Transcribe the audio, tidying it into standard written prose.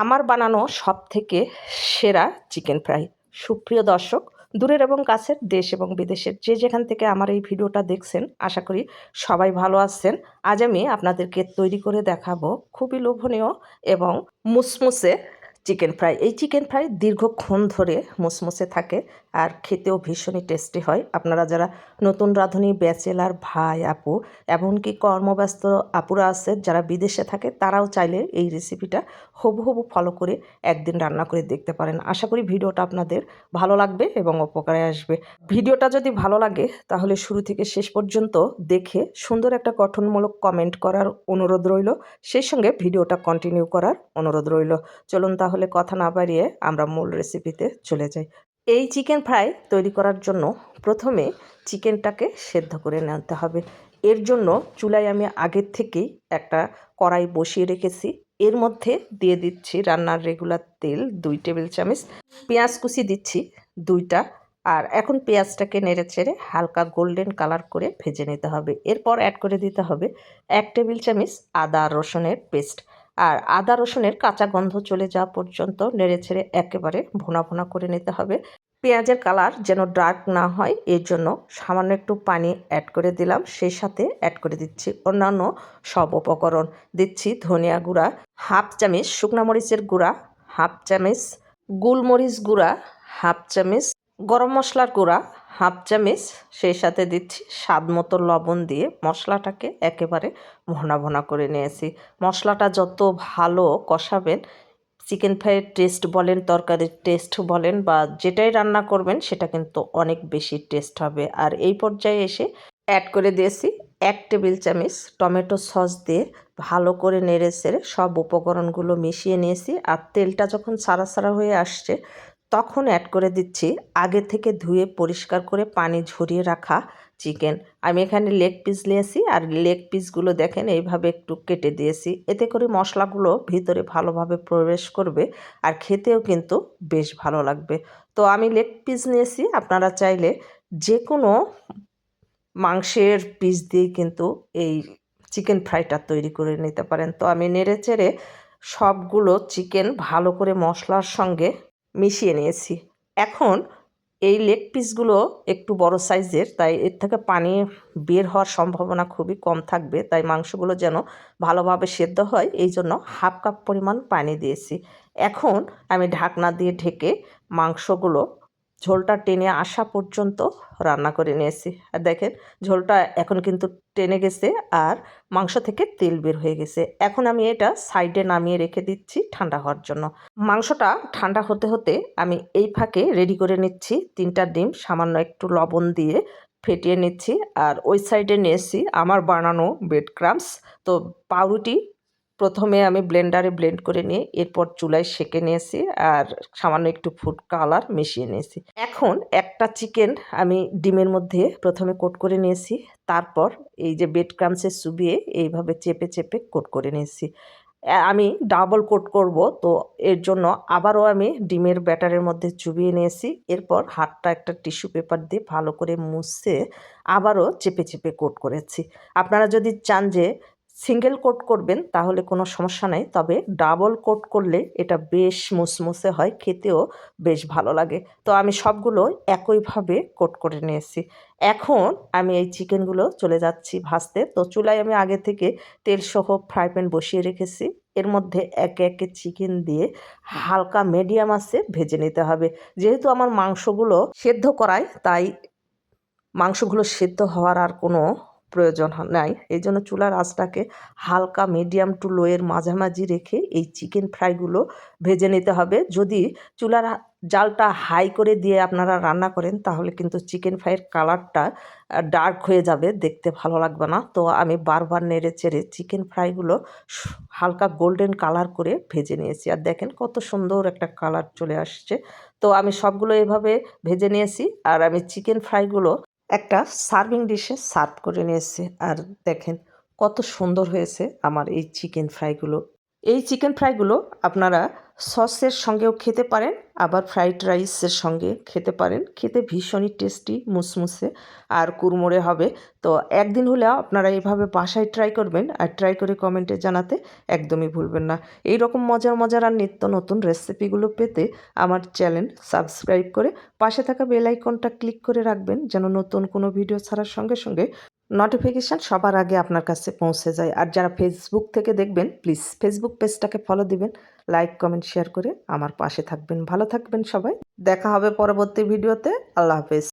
আমার বানানো সবথেকে সেরা চিকেন ফ্রাই। সুপ্রিয় দর্শক, দূরের এবং কাছের, দেশ এবং বিদেশের যে যেখান থেকে আমার এই ভিডিওটা দেখছেন, আশা করি সবাই ভালো আছেন। আজ আমি আপনাদেরকে তৈরি করে দেখাবো খুবই লোভনীয় এবং মুসমুসে চিকেন ফ্রাই। এই চিকেন ফ্রাই দীর্ঘক্ষণ ধরে মুসমুসে থাকে আর খেতেও ভীষণই টেস্টি হয়। আপনারা যারা নতুন রাঁধুনি, ব্যাচেলার ভাই আপু, এমনকি কর্মব্যস্ত আপুরা আছে যারা বিদেশে থাকে, তারাও চাইলে এই রেসিপিটা হুবহু ফলো করে একদিন রান্না করে দেখতে পারেন। আশা করি ভিডিওটা আপনাদের ভালো লাগবে এবং উপকারে আসবে। ভিডিওটা যদি ভালো লাগে তাহলে শুরু থেকে শেষ পর্যন্ত দেখে সুন্দর একটা গঠনমূলক কমেন্ট করার অনুরোধ রইল, সেই সঙ্গে ভিডিওটা কন্টিনিউ করার অনুরোধ রইল। চলুন তাহলে কথা না বাড়িয়ে আমরা মূল রেসিপিতে চলে যাই। এই চিকেন ফ্রাই তৈরি করার জন্য প্রথমে চিকেনটাকে সেদ্ধ করে নিতে হবে। এর জন্য চুলায় আমি আগের থেকেই একটা কড়াই বসিয়ে রেখেছি। এর মধ্যে দিয়ে দিচ্ছি রান্নার রেগুলার তেল 2 টেবিল চামচ, পেঁয়াজ কুচি দিচ্ছি 2টা। আর এখন পেঁয়াজটাকে নেড়ে চেড়ে হালকা গোল্ডেন কালার করে ভেজে নিতে হবে। এরপর অ্যাড করে দিতে হবে 1 টেবিল চামচ আদা রসুনের পেস্ট। আর আদা রসুনের কাঁচা গন্ধ চলে যাওয়া পর্যন্ত নেড়ে ছেড়ে একেবারে ভুনা ভুনা করে নিতে হবে। পেঁয়াজের কালার যেন ডার্ক না হয়, এর জন্য সামান্য একটু পানি অ্যাড করে দিলাম। সেই সাথে অ্যাড করে দিচ্ছি অন্যান্য সব উপকরণ। দিচ্ছি ধনিয়া গুঁড়া হাফ চামচ, শুকনো মরিচের গুঁড়া হাফ চামচ, গোলমরিচ গুঁড়া হাফ চামচ, গরম মশলার গুঁড়া হাফ চামচ। সেই সাথে দিচ্ছি স্বাদ মতো লবণ দিয়ে মশলাটাকে একেবারে ভোনা ভোনা করে নিয়েছি। মশলাটা যত ভালো কষাবেন, চিকেন ফ্রাইয়ের টেস্ট বলেন, তরকারির টেস্ট বলেন, বা যেটাই রান্না করবেন সেটা কিন্তু অনেক বেশি টেস্ট হবে। আর এই পর্যায়ে এসে অ্যাড করে দিয়েছি 1 টেবিল চামচ টমেটো সস দিয়ে ভালো করে নেড়ে চেড়ে সব উপকরণগুলো মিশিয়ে নিয়েছি। আর তেলটা যখন ছাড়া ছাড়া হয়ে আসছে তখন অ্যাড করে দিচ্ছি আগে থেকে ধুয়ে পরিষ্কার করে পানি ঝরিয়ে রাখা চিকেন। আমি এখানে লেগ পিস নিয়েছি আর লেগ পিসগুলো দেখেন এইভাবে একটু কেটে দিয়েছি। এতে করে মশলাগুলো ভিতরে ভালোভাবে প্রবেশ করবে আর খেতেও কিন্তু বেশ ভালো লাগবে। তো আমি লেগ পিস নিয়েছি, আপনারা চাইলে যে কোনো মাংসের পিস দিয়ে কিন্তু এই চিকেন ফ্রাইটা তৈরি করে নিতে পারেন। তো আমি নেড়ে চেড়ে সবগুলো চিকেন ভালো করে মশলার সঙ্গে মিশিয়ে নিয়েছি। এখন এই লেগ পিসগুলো একটু বড় সাইজের, তাই এর থেকে পানি বের হওয়ার সম্ভাবনা খুবই কম থাকবে। তাই মাংসগুলো যেন ভালোভাবে সেদ্ধ হয়, এই জন্য হাফ কাপ পরিমাণ পানি দিয়েছি। এখন আমি ঢাকনা দিয়ে ঢেকে মাংসগুলো ঝোলটা টেনে আসা পর্যন্ত রান্না করে নিয়েছি। আর দেখেন ঝোলটা এখন কিন্তু টেনে গেছে আর মাংস থেকে তেল বের হয়ে গেছে। এখন আমি এটা সাইডে নামিয়ে রেখে দিচ্ছি ঠান্ডা হওয়ার জন্য। মাংসটা ঠান্ডা হতে হতে আমি এই ফাঁকে রেডি করে নিচ্ছি 3টা ডিম সামান্য একটু লবণ দিয়ে ফেটিয়ে নিচ্ছি। আর ওই সাইডে নিয়েছি আমার বানানো ব্রেড ক্রাম্বস। তো পাউরুটি প্রথমে আমি ব্লেন্ডারে ব্লেন্ড করে নিয়ে এরপর চুলায় সেঁকে নিয়েছি আর সামান্য একটু ফুড কালার মিশিয়ে নিয়েছি। এখন একটা চিকেন আমি ডিমের মধ্যে প্রথমে কোট করে নিয়েছি, তারপর এই যে ব্রেড ক্রাম্বসে চুবিয়ে এইভাবে চেপে চেপে কোট করে নিয়েছি। আমি ডাবল কোট করব, তো এর জন্য আবারও আমি ডিমের ব্যাটারের মধ্যে চুবিয়ে নিয়েছি। এরপর হাতটা একটা টিস্যু পেপার দিয়ে ভালো করে মুছে আবারও চেপে চেপে কোট করেছি। আপনারা যদি চান যে সিঙ্গেল কোট করবেন তাহলে কোনো সমস্যা নাই, তবে ডাবল কোট করলে এটা বেশ মুসমুসে হয়, খেতেও বেশ ভালো লাগে। তো আমি সবগুলো একইভাবে কোট করে নিয়েছি। এখন আমি এই চিকেনগুলো চলে যাচ্ছি ভাজতে। তো চুলায় আমি আগে থেকে তেলসহ ফ্রাই প্যান বসিয়ে রেখেছি। এর মধ্যে একে একে চিকেন দিয়ে হালকা মিডিয়াম আঁচে ভেজে নিতে হবে। যেহেতু আমার মাংসগুলো সেদ্ধ করাই, তাই মাংসগুলো সেদ্ধ হওয়ার আর কোনো প্রয়োজন নাই। এই জন্য চুলার আঁচটাকে হালকা মিডিয়াম টু লোয়ের মাঝামাঝি রেখে এই চিকেন ফ্রাইগুলো ভেজে নিতে হবে। যদি চুলার জালটা হাই করে দিয়ে আপনারা রান্না করেন তাহলে কিন্তু চিকেন ফ্রাইয়ের কালারটা ডার্ক হয়ে যাবে, দেখতে ভালো লাগবে না। তো আমি বারবার নেড়ে চেড়ে চিকেন ফ্রাইগুলো হালকা গোল্ডেন কালার করে ভেজে নিয়েছি। আর দেখেন কত সুন্দর একটা কালার চলে আসছে। তো আমি সবগুলো এভাবে ভেজে নিয়েছি আর আমি চিকেন ফ্রাইগুলো একটা সার্ভিং ডিশে সার্ভ করে নিয়েছি। আর দেখেন কত সুন্দর হয়েছে আমার এই চিকেন ফ্রাইগুলো। এই চিকেন ফ্রাইগুলো আপনারা সসের সঙ্গেও খেতে পারেন, আবার ফ্রাইড রাইসের সঙ্গে খেতে পারেন। খেতে ভীষণই টেস্টি, মুসমুসে আর কুড়মুড়ে হবে। তো একদিন হলেও আপনারা এইভাবে বাসায় ট্রাই করবেন, আর ট্রাই করে কমেন্টে জানাতে একদমই ভুলবেন না। এই রকম মজার মজার আর নিত্য নতুন রেসিপিগুলো পেতে আমার চ্যানেল সাবস্ক্রাইব করে পাশে থাকা বেল আইকনটা ক্লিক করে রাখবেন, যেন নতুন কোনো ভিডিও ছাড়ার সঙ্গে সঙ্গে নোটিফিকেশান সবার আগে আপনার কাছে পৌঁছে যায়। আর যারা ফেসবুক থেকে দেখবেন, প্লিজ ফেসবুক পেজটাকে ফলো দিবেন, লাইক কমেন্ট শেয়ার করে আমার পাশে থাকবেন। ভালো থাকবেন সবাই, দেখা হবে পরবর্তী ভিডিওতে। আল্লাহ হাফেজ।